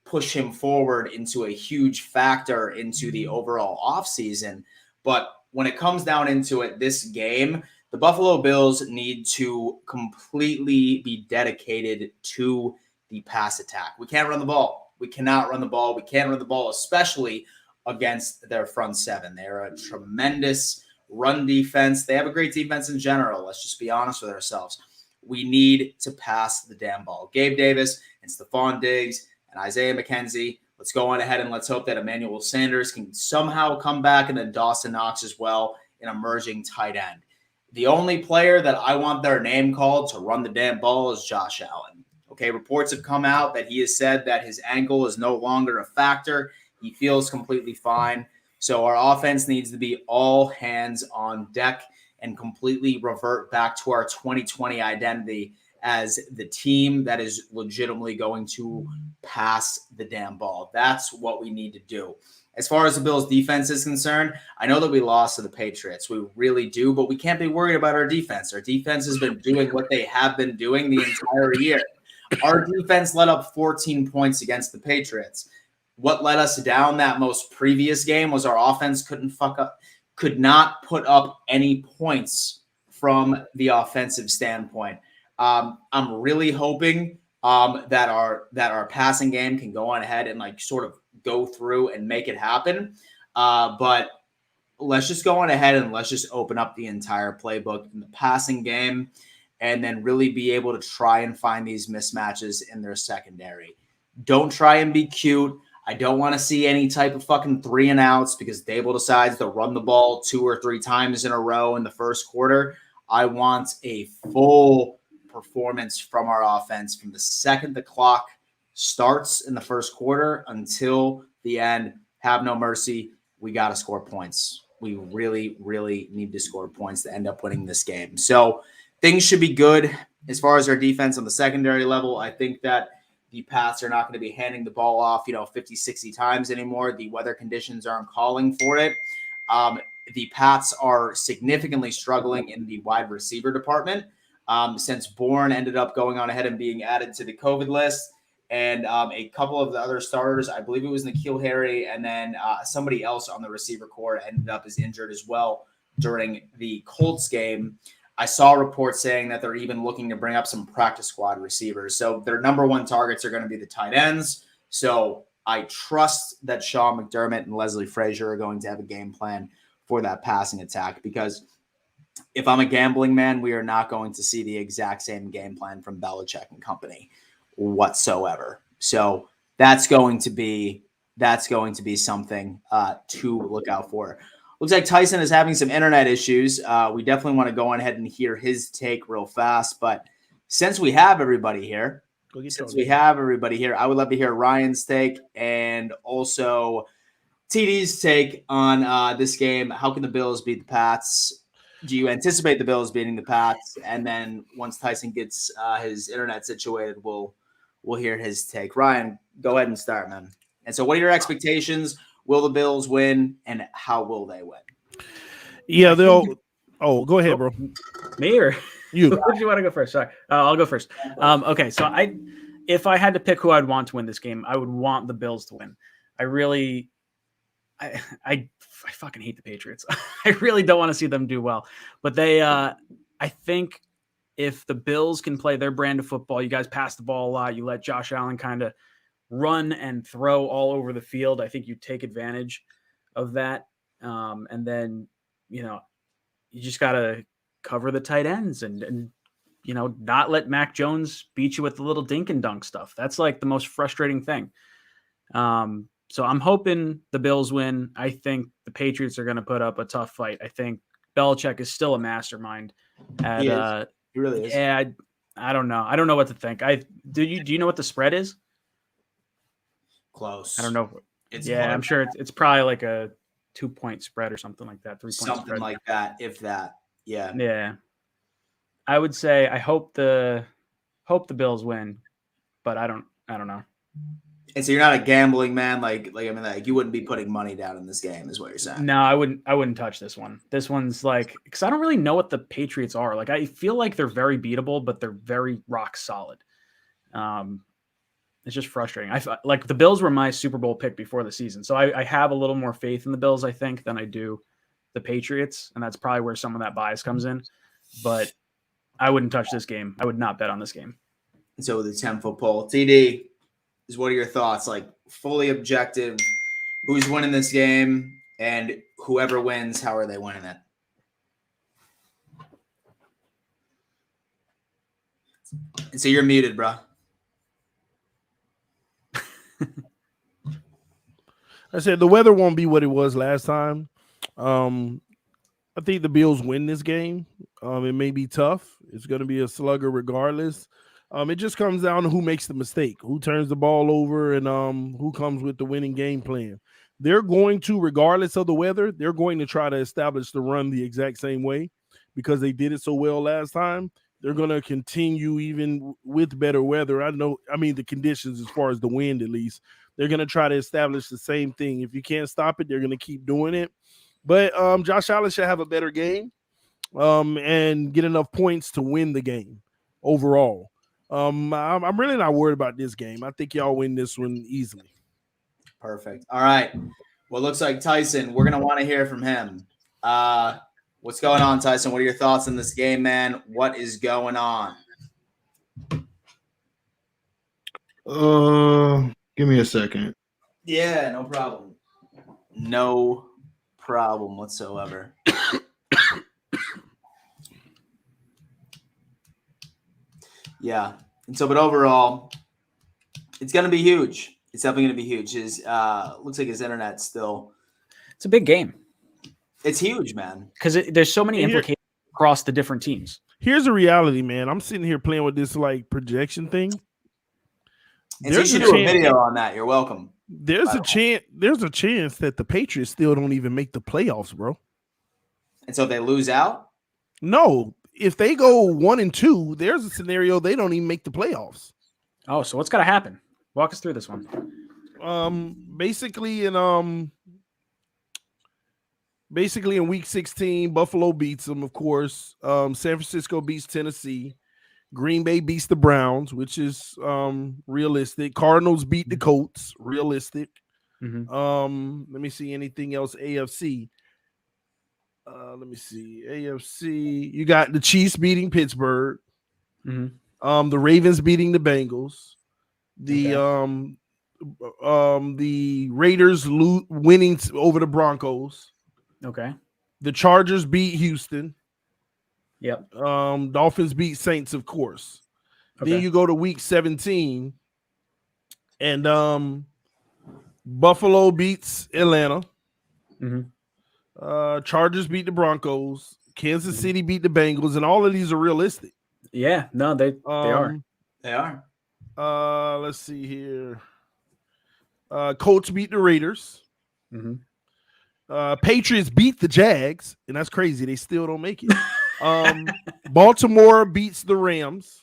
push him forward into a huge factor into the overall offseason. But when it comes down into it, this game, the Buffalo Bills need to completely be dedicated to the pass attack. We can't run the ball. We cannot run the ball. We can't run the ball, especially against their front seven. They're a tremendous run defense. They have a great defense in general. Let's just be honest with ourselves. We need to pass the damn ball. Gabe Davis and Stephon Diggs and Isaiah McKenzie. Let's go on ahead and let's hope that Emmanuel Sanders can somehow come back, and then Dawson Knox as well, an emerging tight end. The only player that I want their name called to run the damn ball is Josh Allen. Okay, reports have come out that he has said that his ankle is no longer a factor. He feels completely fine. So our offense needs to be all hands on deck and completely revert back to our 2020 identity as the team that is legitimately going to pass the damn ball. That's what we need to do. As far as the Bills' defense is concerned, I know that we lost to the Patriots. We really do, but we can't be worried about our defense. Our defense has been doing what they have been doing the entire year. Our defense let up 14 points against the Patriots. What let us down that most previous game was our offense could not put up any points from the offensive standpoint. I'm really hoping that our passing game can go on ahead and like sort of go through and make it happen. But let's just go on ahead and let's just open up the entire playbook in the passing game and then really be able to try and find these mismatches in their secondary. Don't try and be cute. I don't want to see any type of fucking 3 and outs because Dable decides to run the ball 2 or 3 times in a row in the first quarter. I want a full performance from our offense from the second the clock starts in the first quarter until the end. Have no mercy. We got to score points. We really, really need to score points to end up winning this game. So things should be good as far as our defense on the secondary level. I think that the Pats are not going to be handing the ball off, 50, 60 times anymore. The weather conditions aren't calling for it. The Pats are significantly struggling in the wide receiver department since Bourne ended up going on ahead and being added to the COVID list. and a couple of the other starters. I believe it was N'Keal Harry, and then somebody else on the receiver corps ended up as injured as well during the Colts game. I saw reports saying that they're even looking to bring up some practice squad receivers. So their number one targets are going to be the tight ends. So I trust that Sean McDermott and Leslie Frazier are going to have a game plan for that passing attack, because if I'm a gambling man, we are not going to see the exact same game plan from Belichick and company whatsoever. So that's going to be something to look out for. Looks like Tyson is having some internet issues. We definitely want to go on ahead and hear his take real fast. But since we have everybody here, I would love to hear Ryan's take and also TD's take on this game. How can the Bills beat the Pats? Do you anticipate the Bills beating the Pats? And then once Tyson gets his internet situated, we'll hear his take. Ryan, go ahead and start, man. And so what are your expectations? Will the Bills win, and how will they win? Yeah, they'll. Oh, go ahead, bro. Me or you? Who do you want to go first? Sorry, I'll go first. Okay, so if I had to pick who I'd want to win this game, I would want the Bills to win. I fucking hate the Patriots. I really don't want to see them do well, but I think if the Bills can play their brand of football, you guys pass the ball a lot. You let Josh Allen kind of run and throw all over the field. I think you take advantage of that. And then, you just got to cover the tight ends and not let Mac Jones beat you with the little dink and dunk stuff. That's like the most frustrating thing. So I'm hoping the Bills win. I think the Patriots are going to put up a tough fight. I think Belichick is still a mastermind. He really is. Yeah, I don't know. I don't know what to think. Do you know what the spread is? Close. I don't know. It's I'm sure it's probably like a 2-point spread or something like that. 3-point something spread. like that, if that. Yeah. Yeah. I would say I hope the Bills win, but I don't know. And so you're not a gambling man, like you wouldn't be putting money down in this game, is what you're saying. No, I wouldn't touch this one. This one's like, because I don't really know what the Patriots are. Like, I feel like they're very beatable, but they're very rock solid. It's just frustrating. Like the Bills were my Super Bowl pick before the season, so I have a little more faith in the Bills, I think, than I do the Patriots, and that's probably where some of that bias comes in. But I wouldn't touch this game. I would not bet on this game. And so with the 10-foot pole, TD, what are your thoughts? Like fully objective, who's winning this game, and whoever wins, how are they winning it? And so you're muted, bro. I said the weather won't be what it was last time. I think the Bills win this game. It may be tough. It's going to be a slugger regardless. It just comes down to who makes the mistake, who turns the ball over, and who comes with the winning game plan. They're going to, regardless of the weather, they're going to try to establish the run the exact same way because they did it so well last time. They're going to continue even with better weather. The conditions as far as the wind at least. They're going to try to establish the same thing. If you can't stop it, they're going to keep doing it. But Josh Allen should have a better game and get enough points to win the game overall. I'm really not worried about this game. I think y'all win this one easily. Perfect. All right. Well, it looks like Tyson, we're going to want to hear from him. What's going on, Tyson? What are your thoughts on this game, man? What is going on? Give me a second. Yeah, no problem. No problem whatsoever. Yeah. And so, but overall, it's going to be huge. It's definitely going to be huge. Looks like his internet still. It's a big game. It's huge, man. Because there's so many implications across the different teams. Here's the reality, man. I'm sitting here playing with this like projection thing. And so you should do a video on that. You're welcome. There's a chance that the Patriots still don't even make the playoffs, bro. And so if they lose out? No. If they go 1-2, there's a scenario they don't even make the playoffs. Oh, so what's got to happen? Walk us through this one. Basically in week 16, Buffalo beats them, of course. San Francisco beats Tennessee. Green Bay beats the Browns, which is realistic. Cardinals beat the Colts, realistic. Let me see anything else. AFC. Let me see. AFC. You got the Chiefs beating Pittsburgh. The Ravens beating the Bengals. The Raiders winning over the Broncos. Okay. The Chargers beat Houston. Yep. Dolphins beat Saints, of course. Okay. Then you go to week 17, and Buffalo beats Atlanta. Chargers beat the Broncos. Kansas City beat the Bengals, and all of these are realistic. Yeah, no, they are. They are. Let's see here. Colts beat the Raiders. Patriots beat the Jags, and that's crazy. They still don't make it. Baltimore beats the Rams.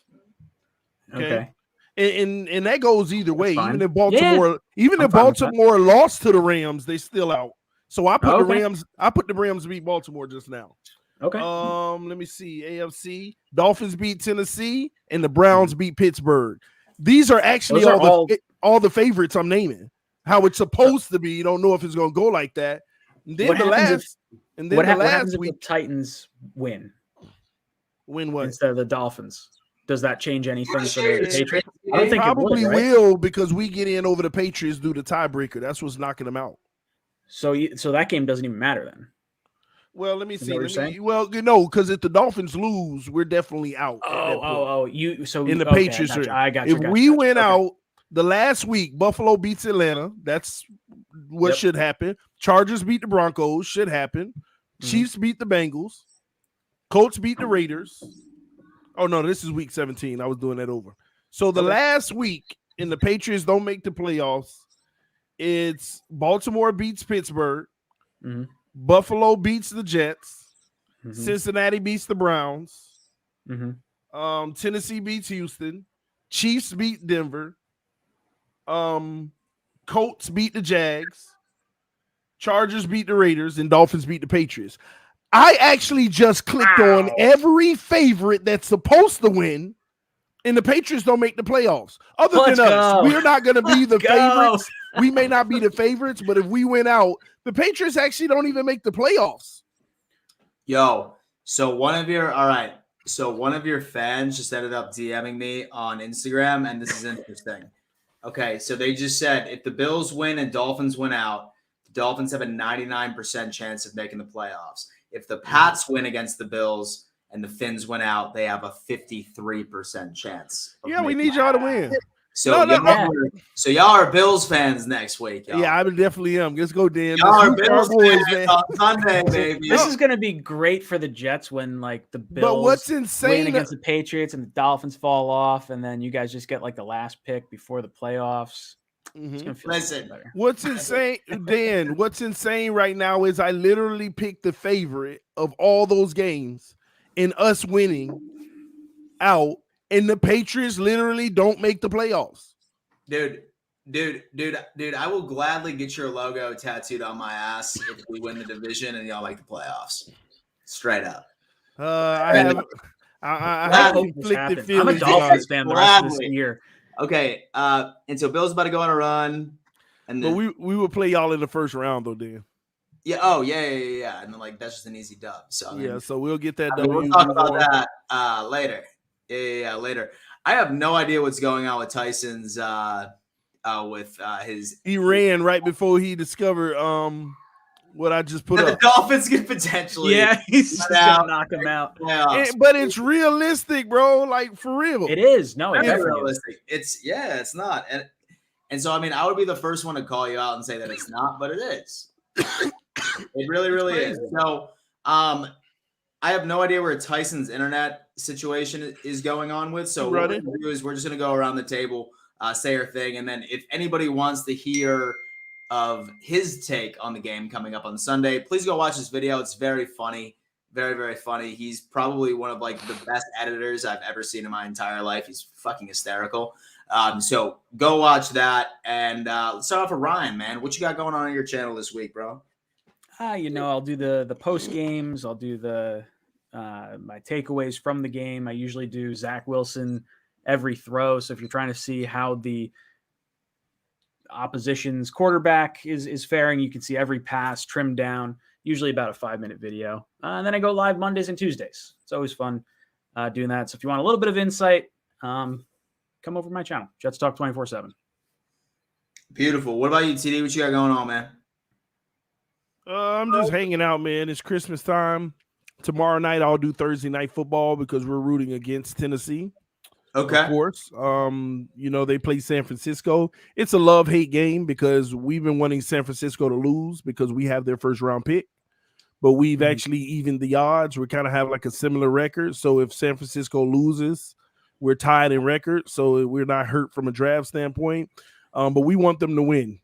Okay. And that goes either way. Even if Baltimore lost to the Rams, they still out. So I put the Rams. I put the Rams beat Baltimore just now. Okay. Let me see. AFC. Dolphins beat Tennessee, and the Browns beat Pittsburgh. These are actually all the favorites I'm naming. How it's supposed to be. You don't know if it's going to go like that. And then what happens if the Titans win? Win what? Instead of the Dolphins. Does that change anything for the Patriots? I don't think probably it will, because we get in over the Patriots due to tiebreaker. That's what's knocking them out. So that game doesn't even matter then. Well, let me see. Because if the Dolphins lose, we're definitely out. The Patriots are. I got you. If we went out the last week, Buffalo beats Atlanta. That's what should happen. Chargers beat the Broncos. Should happen. Chiefs beat the Bengals. Colts beat the Raiders. Oh no, this is week 17. I was doing that over. So the last week, and the Patriots don't make the playoffs. It's Baltimore beats Pittsburgh. Buffalo beats the Jets. Cincinnati beats the Browns. Tennessee beats Houston. Chiefs beat Denver. Colts beat the Jags. Chargers beat the Raiders, and Dolphins beat the Patriots. I actually just clicked on every favorite that's supposed to win, and the Patriots don't make the playoffs. Other than us, we're not going to be the favorites. We may not be the favorites, but if we win out, the Patriots actually don't even make the playoffs. So one of your fans just ended up DMing me on Instagram, and this is interesting. Okay, so they just said if the Bills win and Dolphins win out, the Dolphins have a 99% chance of making the playoffs. If the Pats win against the Bills and the Finns win out, they have a 53% chance. Yeah, we need y'all to win. So y'all are Bills fans next week. Y'all. Yeah, I definitely am. Let's go, Dan. Y'all are Bills fans on Sunday, baby. This is going to be great for the Jets when the Bills win against the Patriots and the Dolphins fall off, and then you guys just get the last pick before the playoffs. It's gonna feel better. What's insane, Dan? What's insane right now is I literally picked the favorite of all those games, and us winning out, and the Patriots literally don't make the playoffs. Dude, I will gladly get your logo tattooed on my ass if we win the division and y'all make the playoffs. Straight up. I have conflicted feelings. I'm a Dolphins fan the rest of this year. Okay, and so Bill's about to go on a run, and then, but we will play y'all in the first round though, Dan. Yeah. Oh, yeah. And then that's just an easy dub. So so we'll get that. We'll talk about that later. Yeah, later. I have no idea what's going on with Tyson's with his. He ran right before he discovered what I just put up. The Dolphins could potentially. Yeah, he's just gonna knock him out. But it's realistic, bro. Like, for real. It is. No, it's realistic. It's not. And so, I would be the first one to call you out and say that it's not, but it is. It really, really is. So, I have no idea where Tyson's internet situation is going on with. So what we're going to do is we're just going to go around the table, say our thing. And then if anybody wants to hear of his take on the game coming up on Sunday, please go watch this video. It's very funny. Very, very funny. He's probably one of the best editors I've ever seen in my entire life. He's fucking hysterical. So go watch that. And let's start off with Ryan, man. What you got going on your channel this week, bro? I'll do the post games. I'll do the my takeaways from the game. I usually do Zach Wilson every throw. So if you're trying to see how the opposition's quarterback is faring, you can see every pass trimmed down, usually about a 5-minute video. And then I go live Mondays and Tuesdays. It's always fun doing that. So if you want a little bit of insight, come over to my channel, Jets Talk 24/7. Beautiful. What about you, TD? What you got going on, man? I'm just hanging out, man. It's Christmas time. Tomorrow night I'll do Thursday night football because we're rooting against Tennessee. Okay. Of course. They play San Francisco. It's a love-hate game because we've been wanting San Francisco to lose because we have their first round pick. But we've actually evened the odds. We kind of have like a similar record. So if San Francisco loses, we're tied in record. So we're not hurt from a draft standpoint. But we want them to win.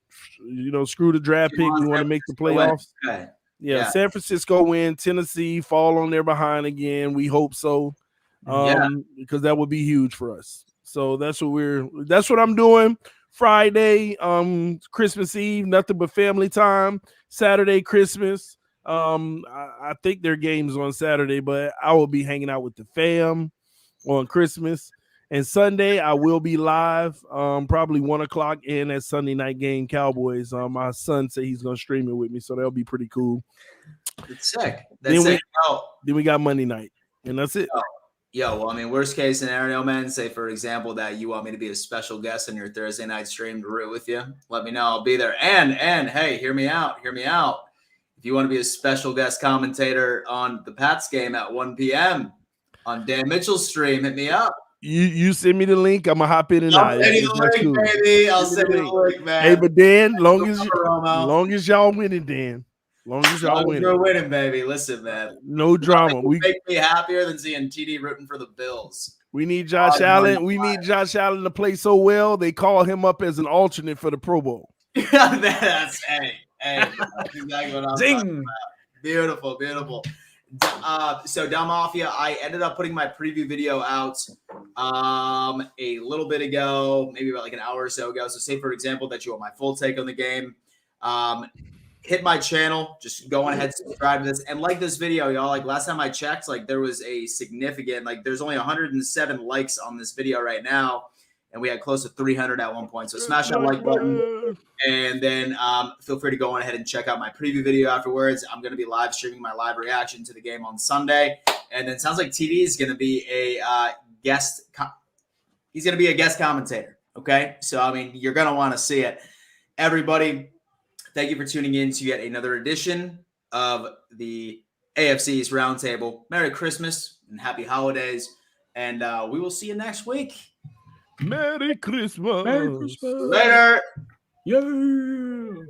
Screw the draft pick. We want to make the playoffs. Okay. Yeah, San Francisco win. Tennessee fall on their behind again. We hope so. Because that would be huge for us. So that's what I'm doing. Friday, Christmas Eve, nothing but family time. Saturday, Christmas. I think their game's on Saturday, but I will be hanging out with the fam on Christmas. And Sunday, I will be live, probably 1:00 in that Sunday night game, Cowboys. My son said he's going to stream it with me, so that'll be pretty cool. It's sick. Then we got Monday night, and that's it. Well, I mean, worst case scenario, man, say, for example, that you want me to be a special guest on your Thursday night stream to root with you. Let me know. I'll be there. And hey, hear me out. If you want to be a special guest commentator on the Pats game at 1 p.m. on Dan Mitchell's stream, hit me up. You send me the link. I'm gonna hop in tonight. I'll send you the link, baby. I'll send you the link, man. Hey, but Dan, long as y'all winning, Dan. Long as y'all winning. We're winning, baby. Listen, man. No drama. We make me happier than seeing TD rooting for the Bills. We need Josh Allen. We need Josh Allen to play so well. They call him up as an alternate for the Pro Bowl. That's hey. That's exactly what I'm talking about. Beautiful. So Dom Mafia, I ended up putting my preview video out a little bit ago, maybe about like an hour or so ago. So say, for example, that you want my full take on the game. Hit my channel. Just go on ahead, subscribe to this, and like this video, y'all. Like last time I checked, like there was a significant, like there's only 107 likes on this video right now, and we had close to 300 at one point. So smash that like button, and then feel free to go on ahead and check out my preview video afterwards. I'm going to be live streaming my live reaction to the game on Sunday, and then it sounds like TD is going to be a guest. He's going to be a guest commentator. Okay, so I mean, you're going to want to see it, everybody. Thank you for tuning in to yet another edition of the AFC East Roundtable. Merry Christmas and happy holidays, and we will see you next week. Merry Christmas. Merry Christmas. Later. Yo.